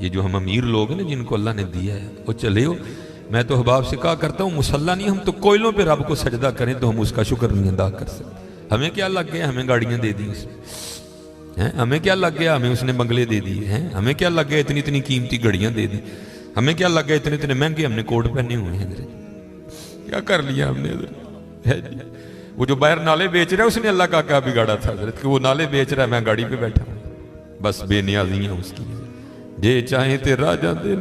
ये जो हम अमीर लोग हैं ना जिनको अल्लाह ने दिया है, वो चले हो। मैं तो अहबाब से कहा करता हूँ मुसल्ला नहीं, हम तो कोयलों पे रब को सजदा करें तो हम उसका शुक्र नहीं अदा कर सकते। हमें क्या लग गया, हमें गाड़ियाँ दे दी उसने हैं, हमें क्या लग गया, हमें उसने बंगले दे दिए हैं, हमें क्या लग गया इतनी इतनी कीमती घड़ियाँ दे दी, हमें क्या लग गया इतने इतने महंगे हमने कोट पहने हुए हैं। क्या कर लिया हमने इधर। वो जो बाहर नाले बेच रहा है उसने अल्लाह का क्या बिगाड़ा था हजरत कि वो नाले बेच रहा है, मैं गाड़ी पे बैठा हूँ। बस बेनियाजी है उसकी, जे चाहे ते राजा दे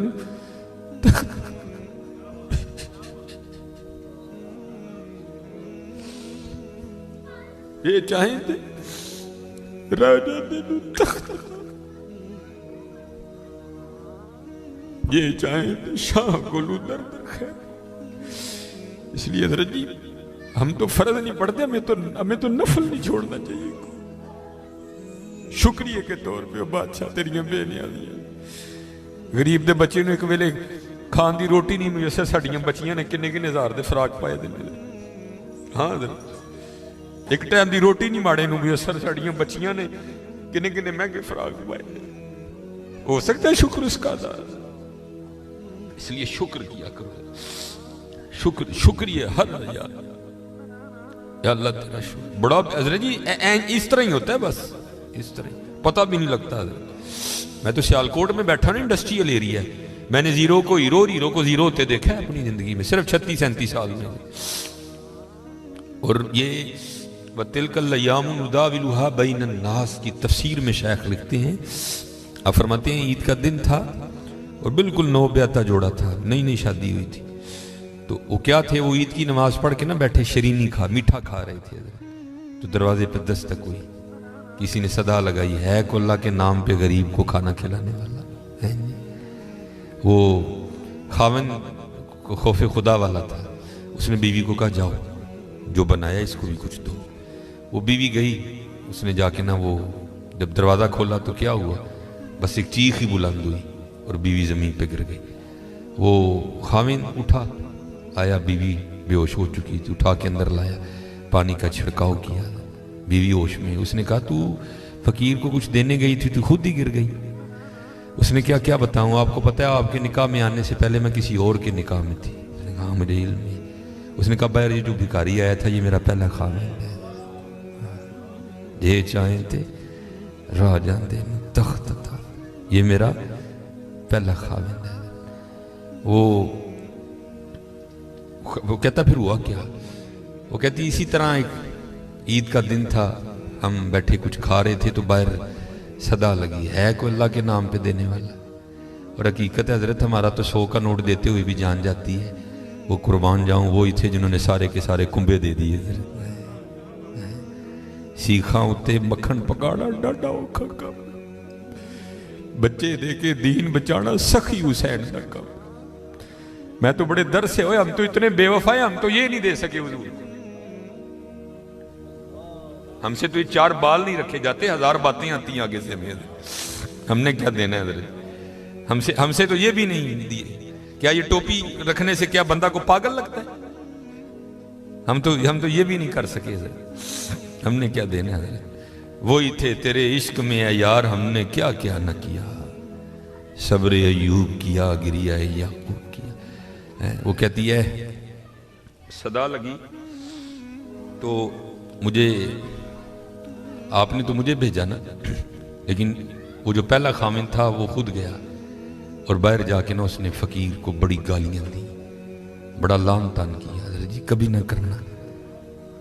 ये चाहे ते राजा दे तख्त, ये चाहे ते शाह गुलू दर्द खैर। इसलिए हजरत जी हम तो फर्ज नहीं पढ़ते, हमें तो नफल नहीं छोड़ना चाहिए। शुक्रिया के तौर पे बादशाह तेरियां बेनियाजियां। गरीब दे बच्चे ने एक वेले खान दी रोटी नहीं मुयसर, साड़ियां बच्चियां ने किन्ने किन्ने हजार दे फराक पाए दे। हाँ एक टाइम दी रोटी नहीं माड़े नूं मुयसर, साड़ियां बच्चियां ने किन्ने किन्ने महंगे फराक पाए। हो सकता है शुक्र उसका अदा, इसलिए शुक्र किया करो। शुक्र शुक्रिया हर यार, या अल्लाह तेरा शुक्र। बड़ा हजरत जी इस तरह ही होता है, बस इस तरह पता भी नहीं लगता। मैं तो सियालकोट में बैठा ना, इंडस्ट्रियल एरिया, मैंने जीरो को हीरो और हीरो को जीरो होते देखा है अपनी जिंदगी में, सिर्फ 36-37 साल में। और ये वतिलकल्लयामुनुदाविलुहा बैनन्नास की तफसीर में शेख लिखते हैं, आप फरमाते हैं ईद का दिन था और बिल्कुल नौब्याता जोड़ा था, नई नई शादी हुई थी। तो वो क्या थे, वो ईद की नमाज पढ़ के ना बैठे शरीनी मीठा खा रहे थे। तो दरवाजे पर दस्तक हुई, किसी ने सदा लगाई, है को अल्लाह के नाम पे गरीब को खाना खिलाने वाला है। वो खावन को खौफ खुदा वाला था, उसने बीवी को कहा जाओ जो बनाया इसको भी कुछ दो। वो बीवी गई, उसने जाके ना वो जब दरवाज़ा खोला तो क्या हुआ, बस एक चीख ही बुलंद हुई और बीवी ज़मीन पे गिर गई। वो खाविन उठा, आया, बीवी बेहोश हो चुकी थी, उठा के अंदर लाया, पानी का छिड़काव किया, बीवी होश में। उसने कहा तू फकीर को कुछ देने गई थी, तू खुद ही गिर गई। उसने क्या क्या बताऊं, आपको पता है आपके निकाह में आने से पहले मैं किसी और के निकाह में थी। उसने कहा मुझे इल्म है। उसने कहा बाहर ये जो भिखारी आया था ये मेरा पहला खाविंद है, जे चाहे थे राजा दे तख्त था, ये मेरा पहला खाविंद है। वो कहता फिर हुआ क्या, वो कहती इसी तरह एक ईद का दिन था, हम बैठे कुछ खा रहे थे तो बाहर सदा लगी, है कोई अल्लाह के नाम पे देने वाला। और हकीकत है हजरत हमारा तो 100 का नोट देते हुए भी जान जाती है, वो कुर्बान जाऊं वो ही थे जिन्होंने सारे के सारे कुंबे दे दिए। सीखा उते मक्खन पकाना डाडा औखा काम, बच्चे दे के दीन बचाना सखी हुसैन का काम। मैं तो बड़े दर्द से, हम तो इतने बेवफा हैं, हम तो ये नहीं दे सके हुजूर, हमसे तो ये 4 बाल नहीं रखे जाते, 1000 बातें आती हैं आगे से हमें, हमने क्या देना है। हमसे तो ये भी नहीं दिए। क्या ये टोपी रखने से क्या बंदा को पागल लगता है? हम तो ये भी नहीं कर सके, हमने क्या देना है। वही थे तेरे इश्क में है यार, हमने क्या क्या न किया, सब्र अयूब किया, गिरिया याकूब किया। वो कहती है सदा लगी तो मुझे, आपने तो मुझे भेजा ना, लेकिन वो जो पहला खामिन था वो खुद गया और बाहर जाके ना उसने फकीर को बड़ी गालियां दी, बड़ा लान तान किया। जी कभी ना करना,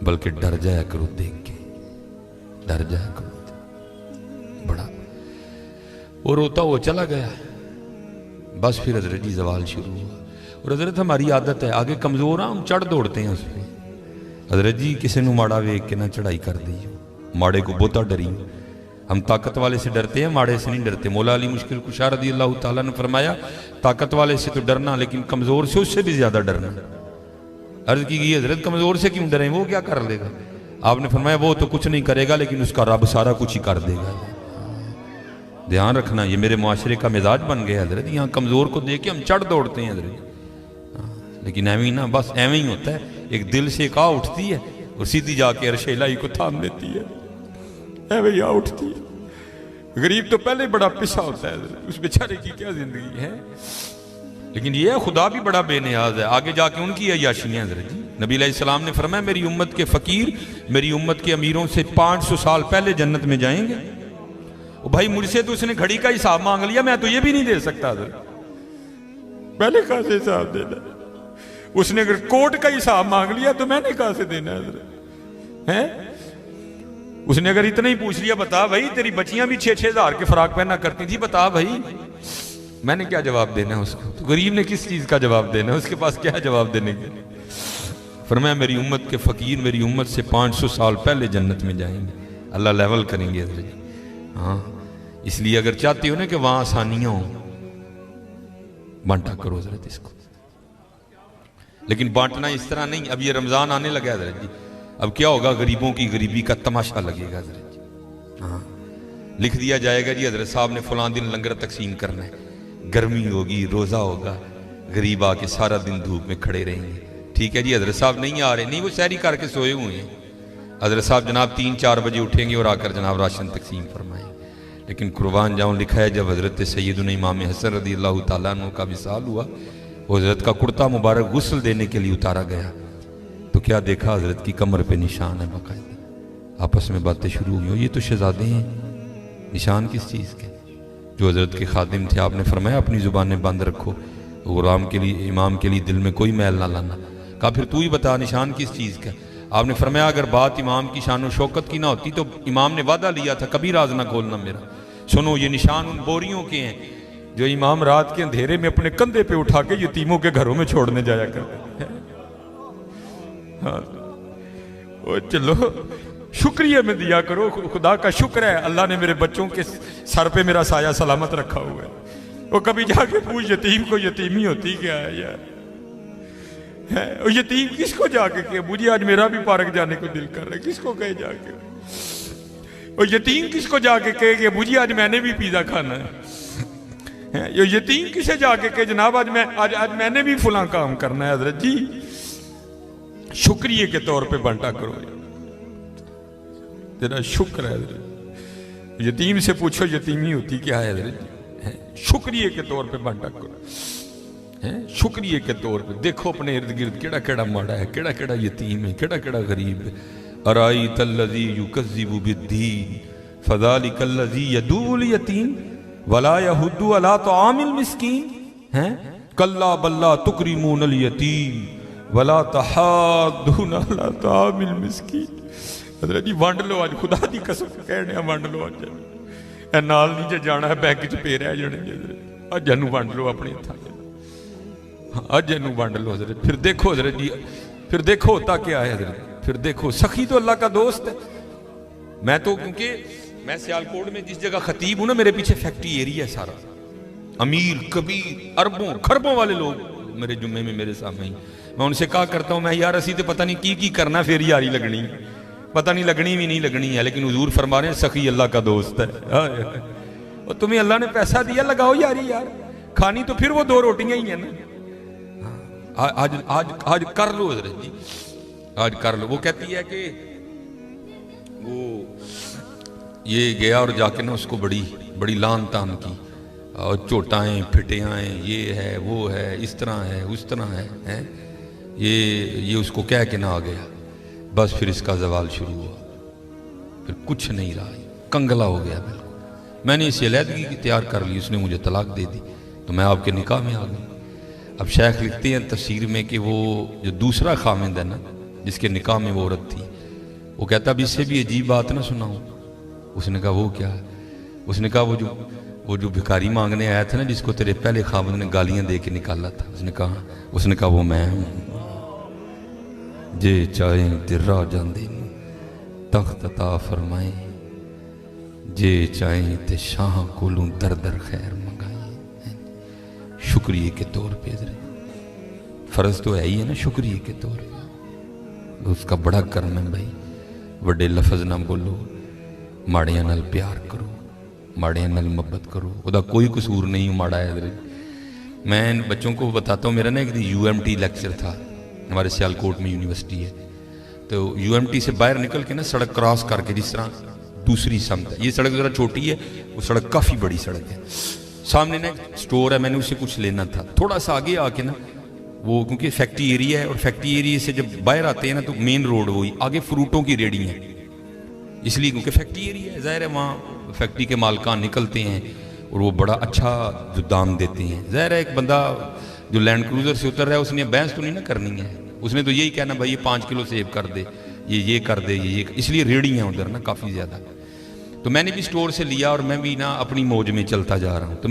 बल्कि डर जाया करो, देख के डर जाया करो बड़ा। वो रोता वो चला गया, बस फिर हजरत जी जवाल शुरू हुआ। और हजरत हमारी आदत है, आगे कमजोर हम चढ़ दौड़ते हैं उस पर। हजरत जी किसी को माड़ा वेख के ना चढ़ाई कर दी, माड़े को बहुता डरी। हम ताकत वाले से डरते हैं, माड़े से नहीं डरते। मौला अली मुश्किल कुशा रज़ी अल्लाह ताला ने फरमाया ताकत वाले से तो डरना, लेकिन कमजोर से उससे भी ज्यादा डरना। अर्ज की गई हजरत कमजोर से क्यों डरें, वो क्या कर लेगा? आपने फरमाया वो तो कुछ नहीं करेगा, लेकिन उसका रब सारा कुछ ही कर देगा। ध्यान रखना, ये मेरे मुआशरे का मिजाज बन गया हजरत। यहाँ कमजोर को देख के हम चढ़ दौड़ते हैं हजरत, लेकिन एवं ही ना, बस एवं ही होता है। एक दिल से एक आ उठती है और सीधी जाके अर्श इलाही को थाम देती है, एवं ही आ उठती है। गरीब तो पहले बड़ा पिसा होता है, उस बेचारे की क्या जिंदगी है। लेकिन ये खुदा भी बड़ा बेनियाज है, आगे जाके उनकी अय्याशियां हज़रत जी। नबी अलैहिस्सलाम ने फरमाया मेरी उम्मत के फ़कीर मेरी उम्मत के अमीरों से 500 साल पहले जन्नत में जाएंगे। ओ भाई मुझसे तो उसने घड़ी का हिसाब मांग लिया, मैं तो ये भी नहीं दे सकता हज़रत, पहले कहाँ से हिसाब देना। उसने अगर कोर्ट का हिसाब मांग लिया तो मैंने कहाँ से देना है। उसने अगर इतना ही पूछ लिया बता भाई तेरी बच्चियां भी 6-6 हज़ार के फराक पहना करती थी, बता भाई, मैंने क्या जवाब देना है उसको। तो गरीब ने किस चीज का जवाब देना है, उसके पास क्या जवाब देने के। फरमाया मेरी उम्मत के फकीर मेरी उम्मत से 500 साल पहले जन्नत में जाएंगे, अल्लाह लेवल करेंगे। हाँ, इसलिए अगर चाहते हो ना कि वहां आसानियां हो, बांटा करो हज़रत इसको। लेकिन बांटना इस तरह नहीं, अब ये रमजान आने लगा है हज़रत जी, अब क्या होगा, गरीबों की गरीबी का तमाशा लगेगा हज़रत जी। हाँ, लिख दिया जाएगा जी हज़रत साहब ने फलां दिन लंगर तकसीम करना है, गर्मी होगी, रोज़ा होगा, गरीब आके सारा दिन धूप में खड़े रहेंगे। ठीक है जी, हज़रत साहब नहीं आ रहे, नहीं वो सैरी करके सोए हुए हैं। हज़रत साहब जनाब 3-4 बजे उठेंगे और आकर जनाब राशन तकसीम फरमाएंगे। लेकिन कुर्बान जाऊँ लिखा है जब हज़रत सैयदना इमाम हसन रज़ियल्लाहु ताला अन्हु का विसाल हुआ, वो हज़रत का कुर्ता मुबारक गुस्ल देने के लिए उतारा गया तो क्या देखा, हज़रत की कमर पे निशान है बाकायदा। आपस में बातें शुरू हुई, ये तो शहजादे हैं, निशान किस चीज़ के। जो हज़रत के खादिम थे आपने फरमाया अपनी ज़ुबानें बंद रखो, गुलाम के लिए इमाम के लिए दिल में कोई मैल ना लाना। कहा फिर तू ही बता निशान किस चीज़ का। आपने फरमाया अगर बात इमाम की शान शौकत की ना होती तो इमाम ने वादा लिया था कभी राज ना खोलना मेरा। सुनो ये निशान उन बोरियों के हैं जो इमाम रात के अंधेरे में अपने कंधे पे उठा के यतीमों के घरों में छोड़ने जाया करते हैं। हाँ, ओ चलो शुक्रिया में दिया करो, खुदा का शुक्र है अल्लाह ने मेरे बच्चों के सर पे मेरा साया सलामत रखा हुआ है। वो कभी जाके पूछ यतीम को यतीमी होती क्या है यार, है वो यतीम किसको जाके कहे मुझे आज मेरा भी पार्क जाने को दिल कर रहा है, किसको कहे जाके। और यतीम किसको जाके कहे कि मुझे आज मैंने भी पिज़्ज़ा खाना है। ये यतीम किसे जाके कहे जनाब आज मैंने भी फुला काम करना है। हजरत जी शुक्रिया के तौर पे बांटा करो, तेरा शुक्र है। यतीम से पूछो यतीमी होती क्या है हजरत जी, शुक्रिया के तौर पे बांटा करो, शुक्रिया के तौर पे। देखो अपने इर्द गिर्द केड़ा केड़ा माड़ा है, केड़ा केड़ा यतीम है, केड़ा केड़ा गरीब है। अराई तल्लज़ी युकज़्ज़िबु बिद्दीन फ़ज़ालिकल्लज़ी यदूल यतीम वला यहुद्दु अला तआमिल मिस्कीन। हैं कल्ला बल्ला तुकरिमूनल यतीम वला तहाद्दूना अला तआमिल मिस्कीन। हज़रत जी वंड लो आज, खुदा दी कसम कहने वंड लो आज, ए नाल नहीं जे जाना है बैंक च पे रह जाने, अज इनू वंड लो अपने हथां, अज इनू वंड लो हज़रत। फिर देखो हज़रत जी, फिर देखो होता क्या है हज़रत, फिर देखो सखी तो अल्लाह का दोस्त है। मैं तो क्योंकि मैं सियालकोट में जिस जगह खतीब हूं ना, मेरे पीछे फैक्ट्री एरिया है सारा, अमीर कबीर अरबों खरबों वाले लोग मेरे जुम्मे में मेरे सामने ही। मैं उनसे कहा करता हूं मैं यार असी तो पता नहीं की करना, फिर यारी लगनी, पता नहीं लगनी भी नहीं लगनी है, लेकिन हुजूर फरमा रहे हैं सखी अल्लाह का दोस्त है। और तुम्हें अल्लाह ने पैसा दिया, लगाओ यारी यार, खानी तो फिर वो 2 रोटियां ही है ना। आज आज आज कर लो हज़रत जी, आज कर लो। वो कहती है कि वो ये गया और जाके ना उसको बड़ी बड़ी लान तान की, और चोटाएं फिटियाएँ, ये है वो है, इस तरह है उस तरह है, ये उसको कह के ना आ गया। बस फिर इसका जवाल शुरू हुआ, फिर कुछ नहीं रहा, कंगला हो गया बिल्कुल। मैंने इसे अलहदगी तैयार कर ली, उसने मुझे तलाक दे दी, तो मैं आपके निकाह में आ गई। अब शेख लिखते हैं तफसीर में कि वो जो दूसरा खामिंद है ना, जिसके निकाह में वो औरत थी, वो कहता अब इससे भी अजीब बात ना सुनाऊं। उसने कहा वो क्या है? उसने कहा वो जो भिखारी मांगने आया था ना, जिसको तेरे पहले खामिंद ने गालियां दे के निकाला था, उसने कहा वो मैं हूं। जे चाहे तिर्रा जांदे तख्त अता फरमाए, जे चाहे ते शाह कोलों दर दर खैर मंगाए। शुक्रिया के तौर पे फर्ज तो है ही है ना, शुक्रिया के तौर पे उसका बड़ा कर्म है भाई। बड़े लफज ना बोलो, माड़ियां नाल प्यार करो, माड़ियां नाल मोहब्बत करो, उदा कोई कसूर नहीं माड़ा है। मैं बच्चों को बताता हूँ, मेरा ना एक दिन UMT लेक्चर था, हमारे सियालकोट में यूनिवर्सिटी है, तो UMT से बाहर निकल के ना सड़क क्रॉस करके जिस तरह दूसरी समत है। ये सड़क ज़रा छोटी है, वो सड़क काफ़ी बड़ी सड़क है। सामने ना स्टोर है, मैंने उससे कुछ लेना था। थोड़ा सा आगे आके ना वो, क्योंकि फैक्ट्री एरिया है और फैक्ट्री एरिया से जब बाहर आते हैं ना तो मेन रोड वही, आगे फ्रूटों की रेडी है, इसलिए क्योंकि फैक्ट्री एरिया है, ज़ाहिर है वहाँ फैक्ट्री के मालकान निकलते हैं और वो बड़ा अच्छा जो दाम देते हैं। ज़ाहिर है एक बंदा जो लैंड क्रूज़र से उतर रहा है उसने बहस तो नहीं ना करनी है, उसने तो यही कहना भाई ये 5 किलो सेब कर दे, ये कर दे, ये इसलिए रेडी हैं उधर ना काफ़ी ज़्यादा। तो मैंने भी स्टोर से लिया और मैं भी ना अपनी मौज में चलता जा रहा हूँ। तो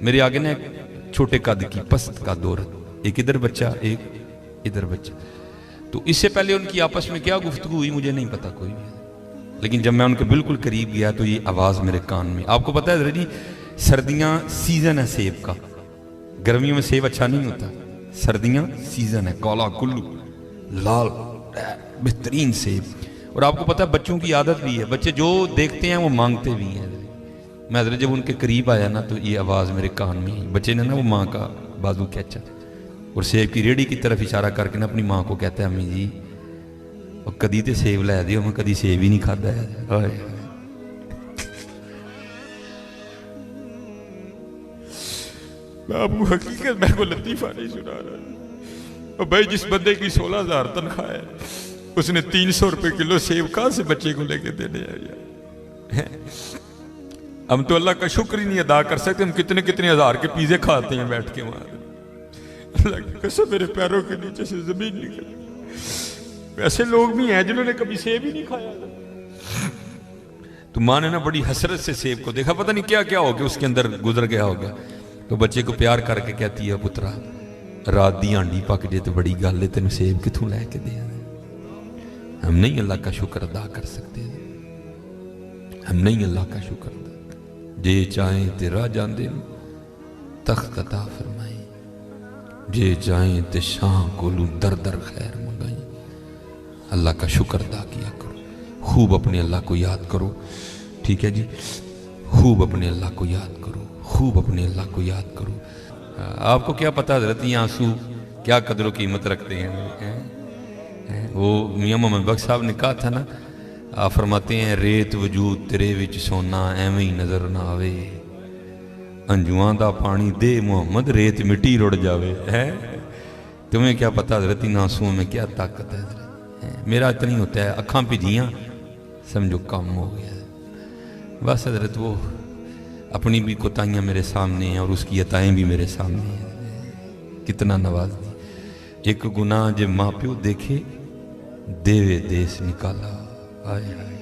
मेरे आगे ना एक छोटे कद की पस्त का औरत, एक इधर बच्चा एक इधर बच्चा। तो इससे पहले उनकी आपस में क्या गुफ्तगू हुई मुझे नहीं पता कोई भी, लेकिन जब मैं उनके बिल्कुल करीब गया तो ये आवाज़ मेरे कान में। आपको पता है जी सर्दियाँ सीज़न है सेब का, गर्मियों में सेब अच्छा नहीं होता, सर्दियाँ सीज़न है, काला कुल्लू लाल बेहतरीन सेब। और आपको पता है बच्चों की आदत भी है, बच्चे जो देखते हैं वो मांगते भी हैं। मैं हज़रत जब उनके करीब आया ना तो ये आवाज़ मेरे कान में आई। बच्चे ने ना वो माँ का बाजू खींचा और सेब की रेडी की तरफ इशारा करके ना अपनी माँ को कहता है, अम्मी जी और कदी तो सेब लै दियो, मैं कदी सेब ही नहीं खाता है। बाबू हकीकत मैं को लतीफ़ा नहीं सुना रहा। और भाई जिस बंदे की 16,000 तनख्वाह है उसने 300 रुपये किलो सेब कहाँ से बच्चे को लेके देने हैं? हम तो अल्लाह का शुक्र ही नहीं अदा कर सकते। हम कितने कितने हज़ार के पिज़्ज़े खाते हैं बैठ के वहाँ। अल्लाह की कसम मेरे पैरों के नीचे से ज़मीन निकल। ऐसे लोग भी हैं जिन्होंने कभी सेब ही नहीं खाया। तो माँ ने ना बड़ी हसरत से सेब को देखा, पता नहीं क्या क्या हो गया उसके अंदर गुजर गया होगा। तो बच्चे को प्यार करके कहती है, पुत्रा रात दी आंडी पक जे तो बड़ी गल है, तेन सेब कितों लैके दे। हम नहीं अल्लाह का शुक्र अदा कर सकते, हम नहीं अल्लाह का शुक्र अदा। जे चाहे तेरा जाते तख्त अता फरमाई, जे चाहे ते शाह कोलू दर दर खैर मंगाई। अल्लाह का शुक्र अदा किया करो, खूब अपने अल्लाह को याद करो, ठीक है जी, खूब अपने अल्लाह को याद करो, खूब अपने अल्लाह को याद करो। आपको क्या पता हज़रत ये आंसू क्या कदर कीमत रखते हैं। वो मियाँ मोहम्मद बख्श साहब ने कहा था ना, आप फरमाते हैं रेत वजूद तेरे विच सोना एवं ही नज़र ना आवे, अंजुआं दा पानी दे मोहम्मद रेत मिट्टी रुड़ जावे। है तुम्हें क्या पता हज़रत इन आंसुओं में क्या ताकत है। मेरा इतना ही होता है, अखां भिजियाँ समझो कम हो गया। बस हज़रत वो अपनी भी कोताहियाँ मेरे सामने हैं और उसकी अताएँ भी मेरे सामने हैं। कितना नवाज दी। एक गुनाह जे माँ प्यो देखे देवे देश निकाला, आए आए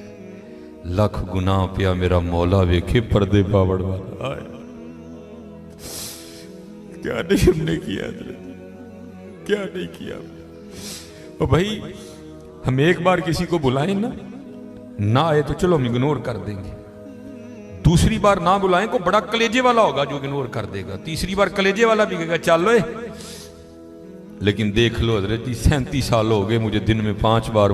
लख गुनाह पिया मेरा मौला वेखे पर्दे पावड़ वाला। आए क्या नहीं हमने किया, क्या नहीं किया। और भाई हम एक बार किसी को बुलाएं ना आए तो चलो हम इग्नोर कर देंगे, दूसरी बार ना बुलाएं को बड़ा कलेजे वाला होगा जो इग्नोर कर देगा, तीसरी बार कलेजे वाला भी कहेगा चलो। लेकिन देख लो हजरत जी 37 साल हो गए मुझे दिन में 5 बार